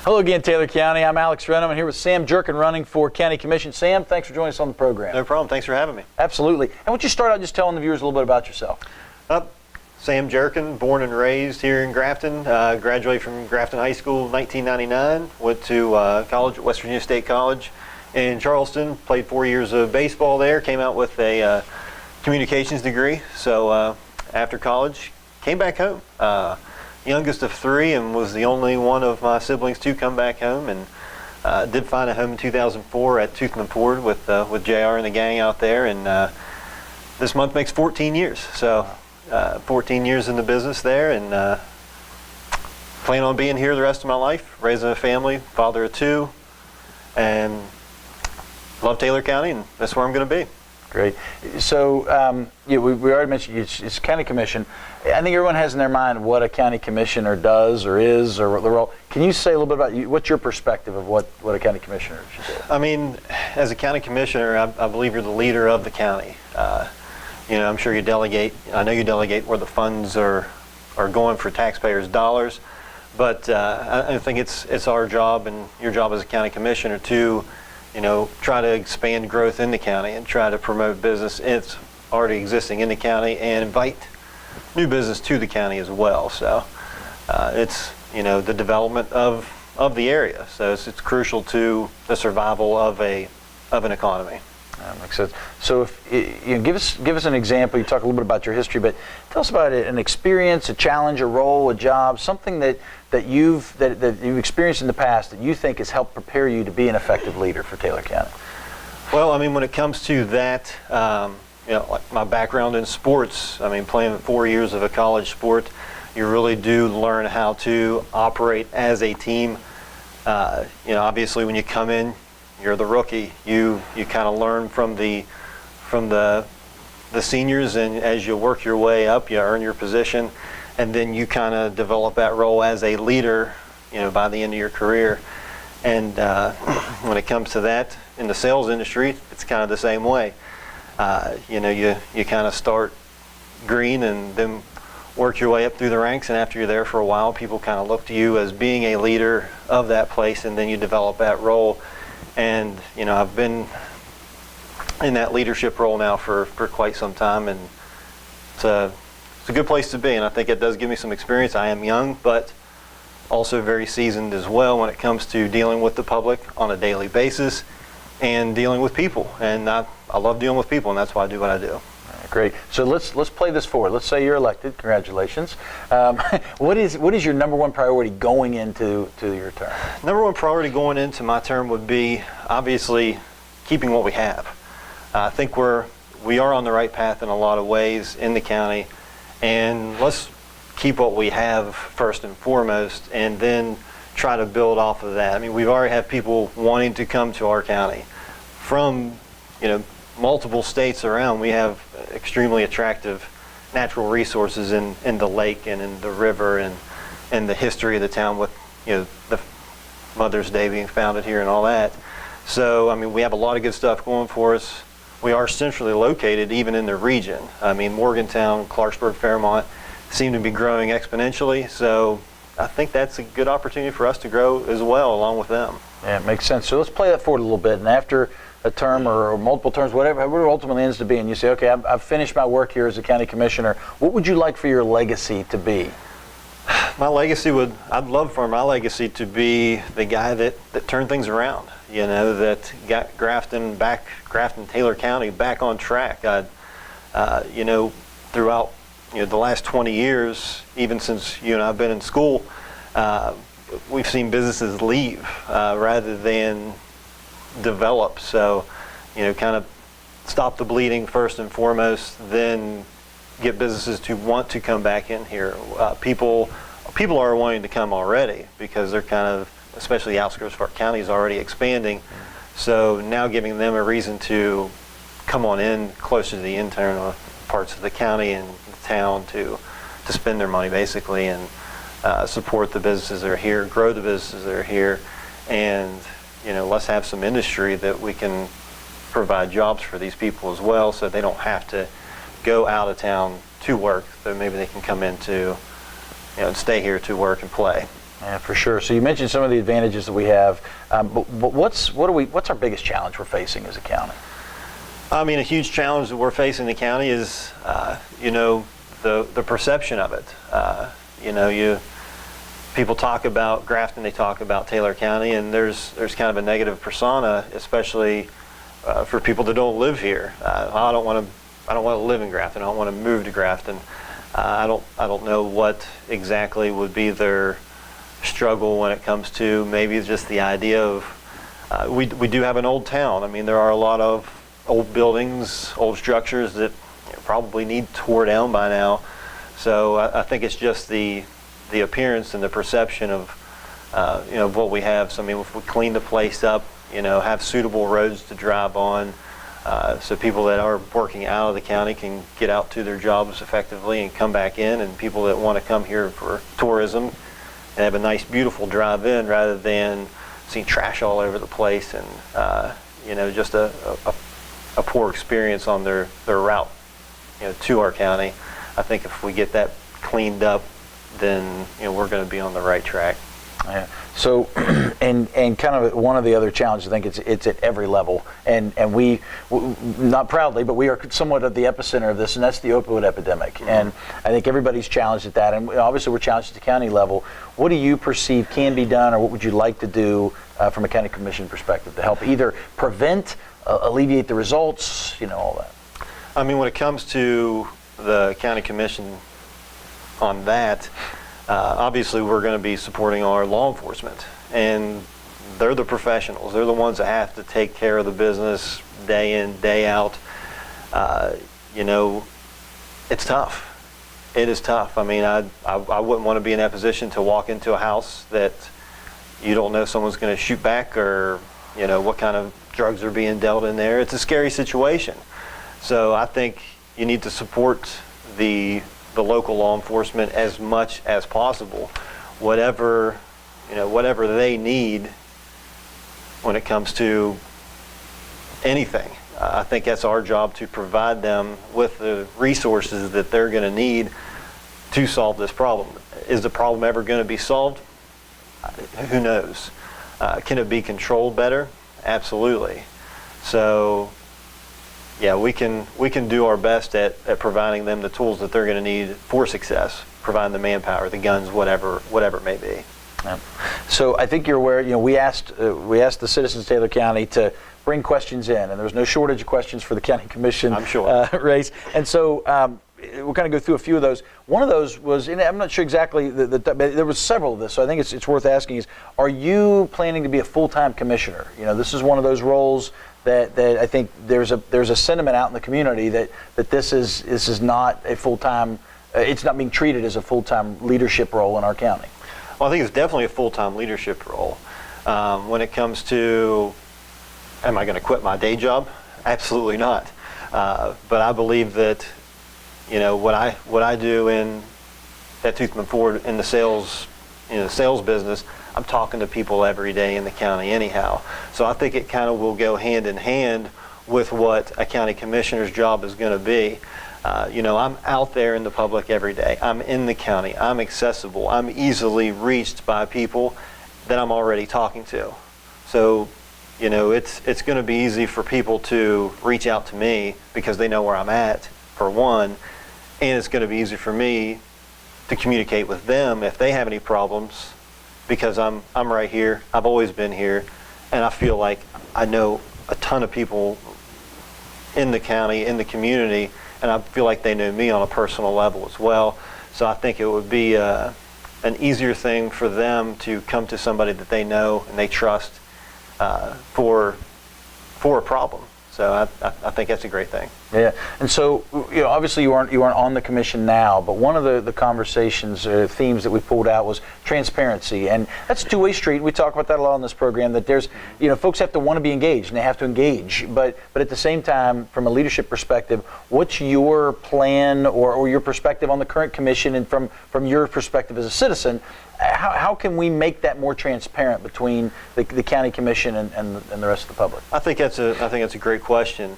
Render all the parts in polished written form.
Hello again, Taylor County. I'm Alex Renham. I'm here with Sam Gerkin running for County Commission. Sam, thanks for joining us on the program. No problem. Thanks for having me. Absolutely. And why don't you start out just telling the viewers a little bit about yourself? Sam Gerkin, born and raised here in Grafton. Graduated from Grafton High School in 1999. Went to college at West Virginia State College in Charleston. Played 4 years of baseball there. Came out with a communications degree. So after college, came back home. Youngest of three, and was the only one of my siblings to come back home, and did find a home in 2004 at Toothman Ford with JR and the gang out there, and this month makes 14 years. So 14 years in the business there, and plan on being here the rest of my life, raising a family, father of two, and love Taylor County, and that's where I'm going to be. Great. So we already mentioned it's County Commission. I think everyone has in their mind what a county commissioner does or is or the role. Can you say a little bit about what's your perspective of what a county commissioner should do? I mean, as a county commissioner, I believe you're the leader of the county. I'm sure you delegate. I know you delegate where the funds are going for taxpayers' dollars, but I think it's our job and your job as a county commissioner to try to expand growth in the county and try to promote business it's already existing in the county and invite new business to the county as well. So it's the development of the area. So it's crucial to the survival of an economy. That makes sense. So if give us an example. You talk a little bit about your history, but tell us about an experience, a challenge, a role, a job, something that you've experienced in the past that you think has helped prepare you to be an effective leader for Taylor County. Well, I mean, when it comes to that, like my background in sports, I mean, playing 4 years of a college sport, you really do learn how to operate as a team. Obviously when you come in, you're the rookie. You kind of learn from the seniors, and as you work your way up, you earn your position, and then you kind of develop that role as a leader, by the end of your career. And when it comes to that in the sales industry, it's kind of the same way. You kind of start green and then work your way up through the ranks, and after you're there for a while, people kind of look to you as being a leader of that place, and then you develop that role. And I've been in that leadership role now for quite some time, and it's a good place to be, and I think it does give me some experience. I am young, but also very seasoned as well when it comes to dealing with the public on a daily basis and dealing with people. And I love dealing with people, and that's why I do what I do. Great. So let's play this forward. Let's say you're elected. Congratulations. What is your number one priority going into your term? Number one priority going into my term would be obviously keeping what we have. I think we are on the right path in a lot of ways in the county, and let's keep what we have first and foremost, and then try to build off of that. I mean, we've already had people wanting to come to our county from multiple states around. We have extremely attractive natural resources in the lake and in the river, and the history of the town with the Mother's Day being founded here and all that. So I mean, we have a lot of good stuff going for us. We are centrally located even in the region. I mean, Morgantown, Clarksburg, Fairmont seem to be growing exponentially, so I think that's a good opportunity for us to grow as well along with them. Yeah, it makes sense. So let's play that forward a little bit, and after a term or multiple terms, whatever it ultimately ends to be, and you say, okay, I've finished my work here as a county commissioner, what would you like for your legacy to be? I'd love for my legacy to be the guy that turned things around, that got Grafton, Taylor County back on track. Throughout the last 20 years, even since you and I have been in school, we've seen businesses leave rather than develop. So, kind of stop the bleeding first and foremost, then get businesses to want to come back in here. People are wanting to come already because they're kind of, especially the outskirts of our county is already expanding. So now giving them a reason to come on in closer to the internal parts of the county and the town to spend their money basically, and support the businesses that are here, grow the businesses that are here, and let's have some industry that we can provide jobs for these people as well, so they don't have to go out of town to work, so maybe they can come in to, and stay here to work and play. Yeah, for sure. So you mentioned some of the advantages that we have, but what's our biggest challenge we're facing as a county? I mean, a huge challenge that we're facing in the county is, the perception of it. People talk about Grafton, they talk about Taylor County, and there's kind of a negative persona, especially for people that don't live here. I don't want to live in Grafton. I don't want to move to Grafton. I don't know what exactly would be their struggle when it comes to maybe just the idea of we do have an old town. I mean, there are a lot of old buildings, old structures that probably need tore down by now. So I think it's just the appearance and the perception of what we have. So I mean, if we clean the place up, have suitable roads to drive on, so people that are working out of the county can get out to their jobs effectively and come back in, and people that want to come here for tourism and have a nice, beautiful drive-in rather than seeing trash all over the place and just a poor experience on their route to our county. I think if we get that cleaned up, then we're going to be on the right track. Yeah. So, and kind of one of the other challenges, I think it's at every level, and we, not proudly, but we are somewhat at the epicenter of this, and that's the opioid epidemic. Mm-hmm. And I think everybody's challenged at that, and obviously we're challenged at the county level. What do you perceive can be done, or what would you like to do from a county commission perspective to help either prevent, alleviate the results, all that? I mean, when it comes to the county commission on that, obviously we're going to be supporting our law enforcement, and they're the professionals. They're the ones that have to take care of the business day in, day out. It's tough. It is tough. I mean, I wouldn't want to be in that position to walk into a house that you don't know someone's going to shoot back, or what kind of drugs are being dealt in there. It's a scary situation. So I think you need to support the local law enforcement as much as possible, whatever they need when it comes to anything. I think that's our job, to provide them with the resources that they're going to need to solve this problem. Is the problem ever going to be solved? Who knows? Can it be controlled better? Absolutely. So yeah, we can do our best at providing them the tools that they're going to need for success, providing the manpower, the guns, whatever it may be. Yeah. So I think you're aware. We asked the citizens of Taylor County to bring questions in, and there was no shortage of questions for the county commission. I'm sure. Race, and so we'll kind of go through a few of those. One of those was, and I'm not sure exactly, but there was several of this, so I think it's worth asking: is, are you planning to be a full-time commissioner? This is one of those roles that I think there's a sentiment out in the community that this is not a full-time, it's not being treated as a full-time leadership role in our county. Well, I think it's definitely a full-time leadership role. When it comes to, am I going to quit my day job? Absolutely not. But I believe that what I do at Toothman Ford in the sales business, I'm talking to people every day in the county anyhow. So I think it kind of will go hand in hand with what a county commissioner's job is going to be. I'm out there in the public every day. I'm in the county. I'm accessible. I'm easily reached by people that I'm already talking to. So, it's going to be easy for people to reach out to me because they know where I'm at, for one, and it's going to be easy for me to communicate with them if they have any problems, because I'm right here. I've always been here, and I feel like I know a ton of people in the county, in the community, and I feel like they know me on a personal level as well. So I think it would be an easier thing for them to come to somebody that they know and they trust for a problem. So I think that's a great thing. Yeah, and so obviously you aren't on the commission now, but one of the conversations themes that we pulled out was transparency, and that's a two-way street. We talk about that a lot on this program. That there's folks have to want to be engaged and they have to engage, but at the same time, from a leadership perspective, what's your plan or your perspective on the current commission, and from your perspective as a citizen? How can we make that more transparent between the county commission and the rest of the public? I think that's a great question.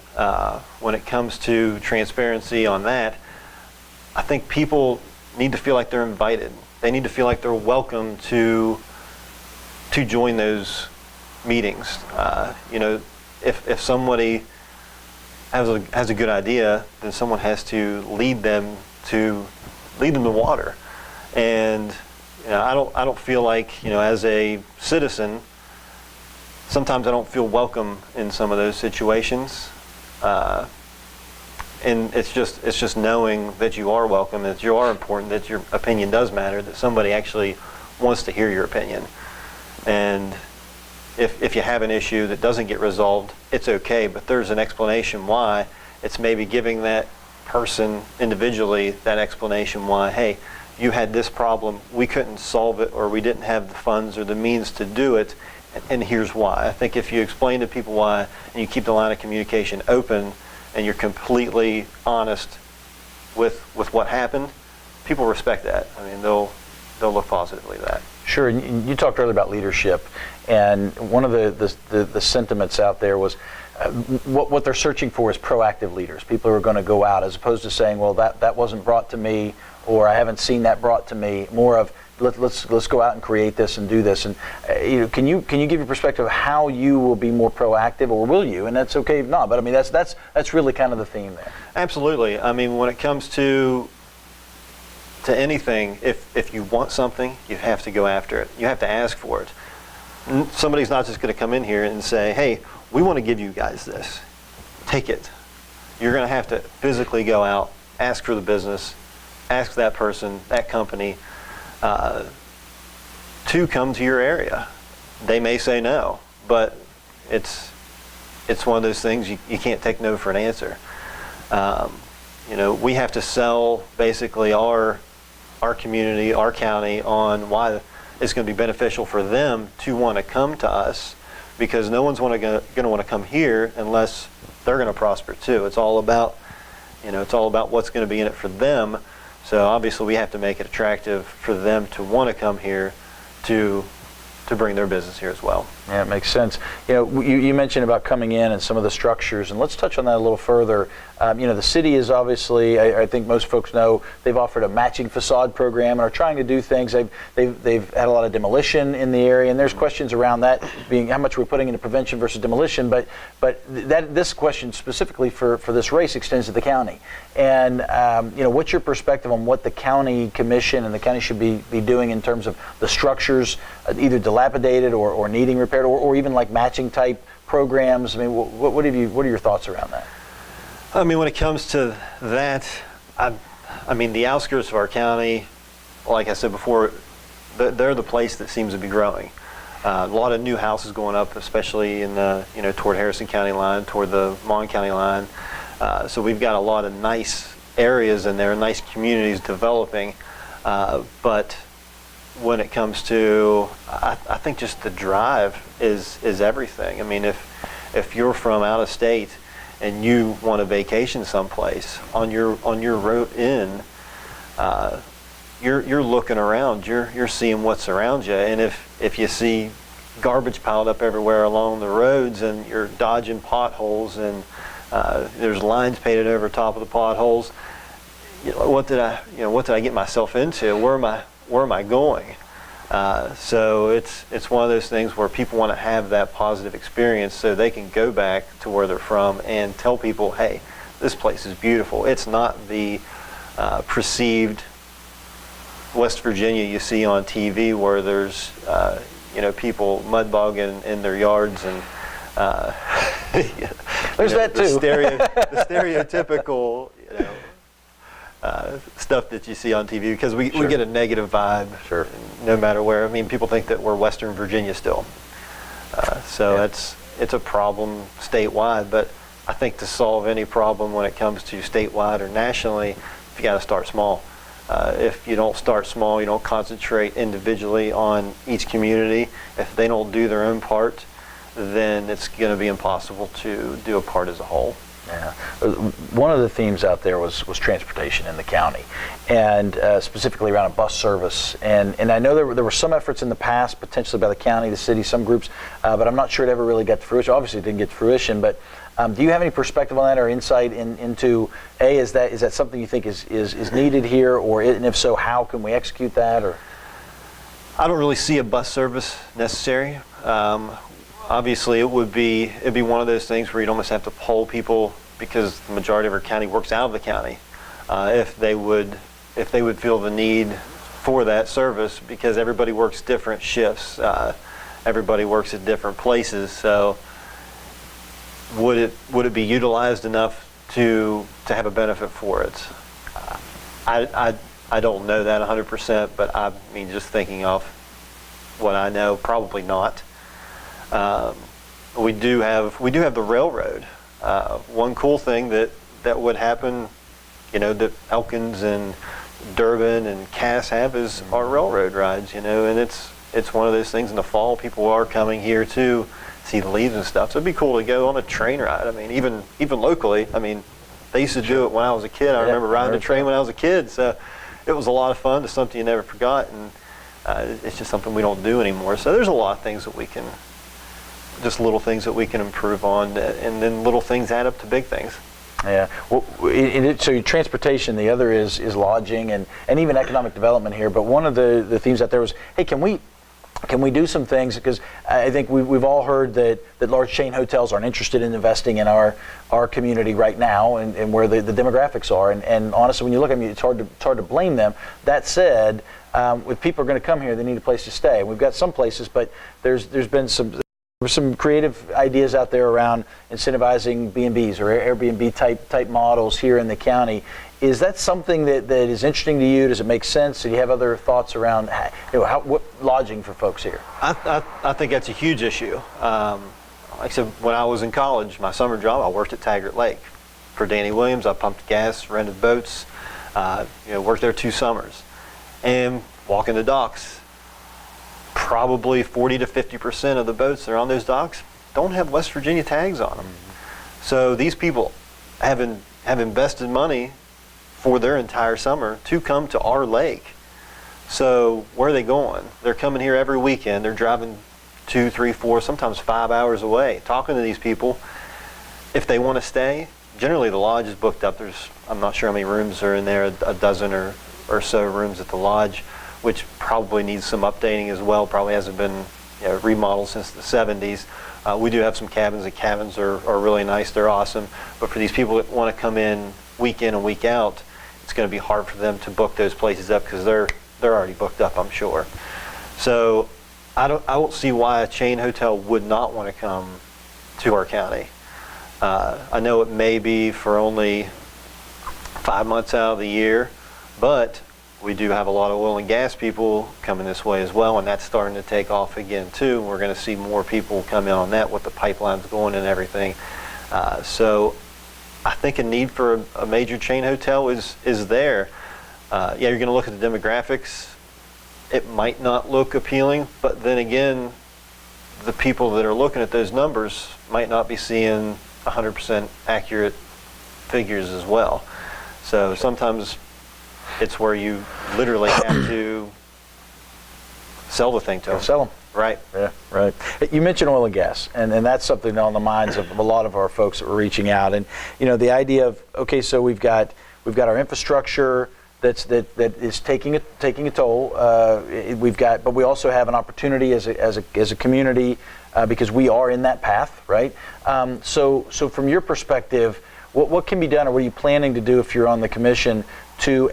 When it comes to transparency on that, I think people need to feel like they're invited. they need to feel like they're welcome to join those meetings. If somebody has a good idea, then someone has to lead them to water. And I don't feel like, as a citizen, sometimes I don't feel welcome in some of those situations. And it's just knowing that you are welcome, that you are important, that your opinion does matter, that somebody actually wants to hear your opinion. And if you have an issue that doesn't get resolved, it's okay, but there's an explanation why. It's maybe giving that person individually that explanation why, hey, you had this problem, we couldn't solve it, or we didn't have the funds or the means to do it, and here's why. I think if you explain to people why, and you keep the line of communication open, and you're completely honest with what happened, people respect that. I mean, they'll look positively at that. Sure, and you talked earlier about leadership, and one of the sentiments out there was what they're searching for is proactive leaders, people who are going to go out, as opposed to saying, well, that wasn't brought to me, or I haven't seen that brought to me. More of let's go out and create this and do this. And can you give your perspective of how you will be more proactive, or will you? And that's okay if not, but I mean that's really kind of the theme there. Absolutely. I mean, when it comes to anything, if you want something, you have to go after it. You have to ask for it. Somebody's not just going to come in here and say, hey, we want to give you guys this. Take it. You're going to have to physically go out, ask for the business, ask that person, that company, to come to your area. They may say no, but it's one of those things you can't take no for an answer. We have to sell basically our community, our county, on why it's going to be beneficial for them to want to come to us, because no one's going to want to come here unless they're going to prosper too. It's all about what's going to be in it for them. So obviously we have to make it attractive for them to want to come here to bring their business here as well. Yeah, it makes sense. You mentioned about coming in and some of the structures, and let's touch on that a little further. The city is obviously, I think most folks know, they've offered a matching facade program and are trying to do things. They've had a lot of demolition in the area, and there's questions around that being how much we're putting into prevention versus demolition. But this question specifically for this race extends to the county. And what's your perspective on what the county commission and the county should be doing in terms of the structures, either dilapidated or needing repaired, or even like matching type programs? I mean, what are your thoughts around that? I mean, when it comes to that, I mean, the outskirts of our county, like I said before, they're the place that seems to be growing. A lot of new houses going up, especially in toward Harrison County line, toward the Mon County line. So we've got a lot of nice areas in there, nice communities developing. But when it comes to, I think just the drive is everything. I mean, if you're from out of state and you want a vacation someplace, on your road in, you're looking around, you're seeing what's around you, and if you see garbage piled up everywhere along the roads, and you're dodging potholes, and there's lines painted over top of the potholes, what did I get myself into? Where am I going? So it's one of those things where people want to have that positive experience so they can go back to where they're from and tell people, hey, this place is beautiful. It's not the perceived West Virginia you see on TV where there's people mud bogging in their yards and there's that too. The stereotypical stuff that you see on TV, because we get a negative vibe. Sure. No matter where. I mean, people think that we're Western Virginia still. It's a problem statewide, but I think to solve any problem when it comes to statewide or nationally, you got to start small. If you don't start small, you don't concentrate individually on each community, if they don't do their own part, then it's going to be impossible to do a part as a whole. Yeah. One of the themes out there was transportation in the county, and specifically around a bus service. And I know there were some efforts in the past, potentially by the county, the city, some groups, but I'm not sure it ever really got to fruition. Obviously, it didn't get to fruition, but do you have any perspective on that or insight into, is that something you think is needed here, and if so, how can we execute that? Or I don't really see a bus service necessary. Obviously, it'd be one of those things where you'd almost have to poll people, because the majority of our county works out of the county, if they would feel the need for that service, because everybody works different shifts. Everybody works at different places. So would it be utilized enough to have a benefit for it? I don't know that 100%, but I mean, just thinking off what I know, probably not. We do have the railroad. One cool thing that would happen, that Elkins and Durbin and Cass have is our railroad rides, and it's one of those things in the fall. People are coming here to see the leaves and stuff. So it'd be cool to go on a train ride. I mean, even locally. I mean, they used to do it when I was a kid. I remember riding the train when I was a kid. So it was a lot of fun. It's something you never forgot, and it's just something we don't do anymore. So there's a lot of things that we can, just little things that we can improve on, and then little things add up to big things. Yeah. Well, so your transportation, the other is lodging and even economic development here. But one of the themes out there was, hey, can we do some things? Because I think we've all heard that large chain hotels aren't interested in investing in our community right now, and where the demographics are. And honestly, when you look at it, it's hard to blame them. That said, if people are going to come here, they need a place to stay. We've got some places, but there's been some creative ideas out there around incentivizing B&Bs or Airbnb type models here in the county. Is that something that is interesting to you? Does it make sense? Do you have other thoughts around what lodging for folks here? I think that's a huge issue. Like I said, when I was in college, my summer job, I worked at Taggart Lake for Danny Williams. I pumped gas, rented boats, worked there 2 summers. And walking the docks, probably 40 to 50% of the boats that are on those docks don't have West Virginia tags on them. Mm-hmm. So these people have invested money for their entire summer to come to our lake. So where are they going? They're coming here every weekend. They're driving 2, 3, 4, sometimes 5 hours away, talking to these people. If they want to stay, generally the lodge is booked up. I'm not sure how many rooms are in there, a dozen or so rooms at the lodge, which probably needs some updating as well. Probably hasn't been remodeled since the 70s. We do have some cabins. The cabins are really nice. They're awesome. But for these people that want to come in and week out, it's going to be hard for them to book those places up, because they're already booked up, I'm sure. So I don't see why a chain hotel would not want to come to our county. I know it may be for only 5 months out of the year, but we do have a lot of oil and gas people coming this way as well, and that's starting to take off again too. We're going to see more people come in on that with the pipelines going and everything. So I think a need for a major chain hotel is there. You're going to look at the demographics. It might not look appealing, but then again, the people that are looking at those numbers might not be seeing 100% accurate figures as well. So sometimes it's where you literally have to sell the thing to them. Sell them. Right. Yeah, right. You mentioned oil and gas, and that's something on the minds of a lot of our folks that were reaching out. And the idea of, okay, so we've got our infrastructure that is taking a toll. But we also have an opportunity as a community, because we are in that path, right? So from your perspective, what can be done, or what are you planning to do if you're on the commission to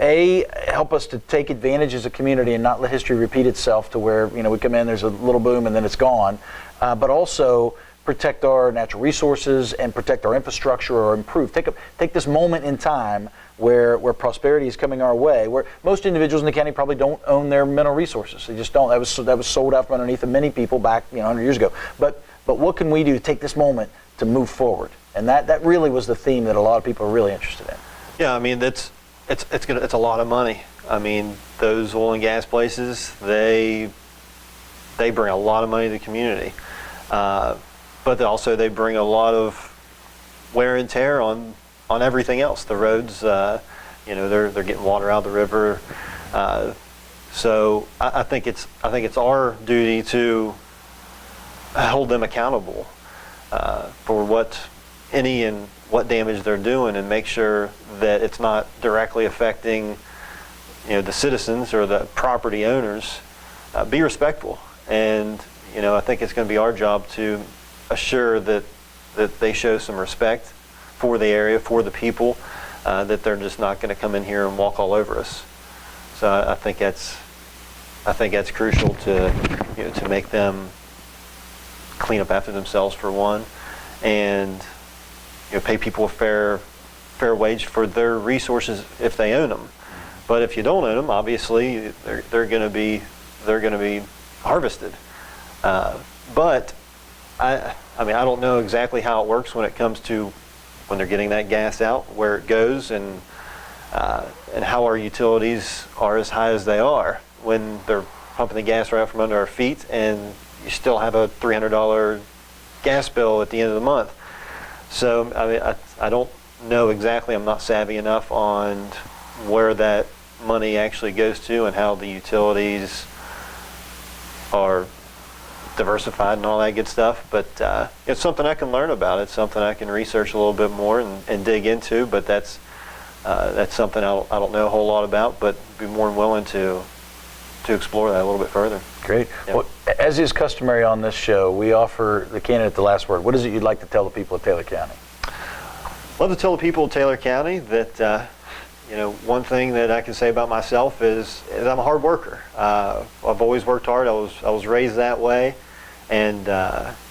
help us to take advantage as a community and not let history repeat itself to where we come in, there's a little boom and then it's gone, but also protect our natural resources and protect our infrastructure, or improve. Take this moment in time where prosperity is coming our way, where most individuals in the county probably don't own their mineral resources. They just don't. That was sold out from underneath of many people back 100 years ago. But what can we do to take this moment to move forward? And that really was the theme that a lot of people are really interested in. Yeah, I mean it's a lot of money. I mean, those oil and gas places, they bring a lot of money to the community, but also they bring a lot of wear and tear on everything else. The roads, they're getting water out of the river. So I think it's our duty to hold them accountable for what damage they're doing, and make sure that it's not directly affecting the citizens or the property owners, be respectful. And, you know, I think it's going to be our job to assure that they show some respect for the area, for the people, that they're just not going to come in here and walk all over us. So I think that's crucial to, you know, to make them clean up after themselves for one, and, you know, pay people a fair wage for their resources if they own them. But if you don't own them, obviously they're going to be harvested. But I mean, I don't know exactly how it works when it comes to when they're getting that gas out, where it goes, and how our utilities are as high as they are when they're pumping the gas right out from under our feet, and you still have a $300 gas bill at the end of the month. So I mean, I don't know exactly. I'm not savvy enough on where that money actually goes to and how the utilities are diversified and all that good stuff. But it's something I can learn about. It's something I can research a little bit more and dig into. But that's something I don't know a whole lot about, but be more than willing to explore that a little bit further. Great. Yeah. Well, as is customary on this show, we offer the candidate the last word. What is it you'd like to tell the people of Taylor County? I'd love to tell the people of Taylor County that you know, one thing that I can say about myself is I'm a hard worker. I've always worked hard. I was raised that way, and you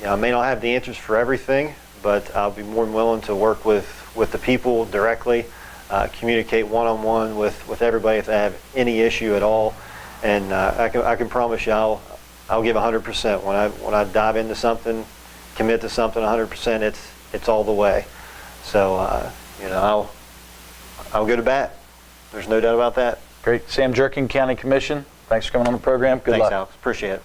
know, I may not have the answers for everything, but I'll be more than willing to work with the people directly, communicate one-on-one with everybody if they have any issue at all, and I can promise you I'll give 100%. When I dive into something, commit to something 100%, it's all the way. So you know, I'll go to bat. There's no doubt about that. Great. Sam Gerkin, County Commission, thanks for coming on the program. Good luck. Thanks, Alex. Appreciate it.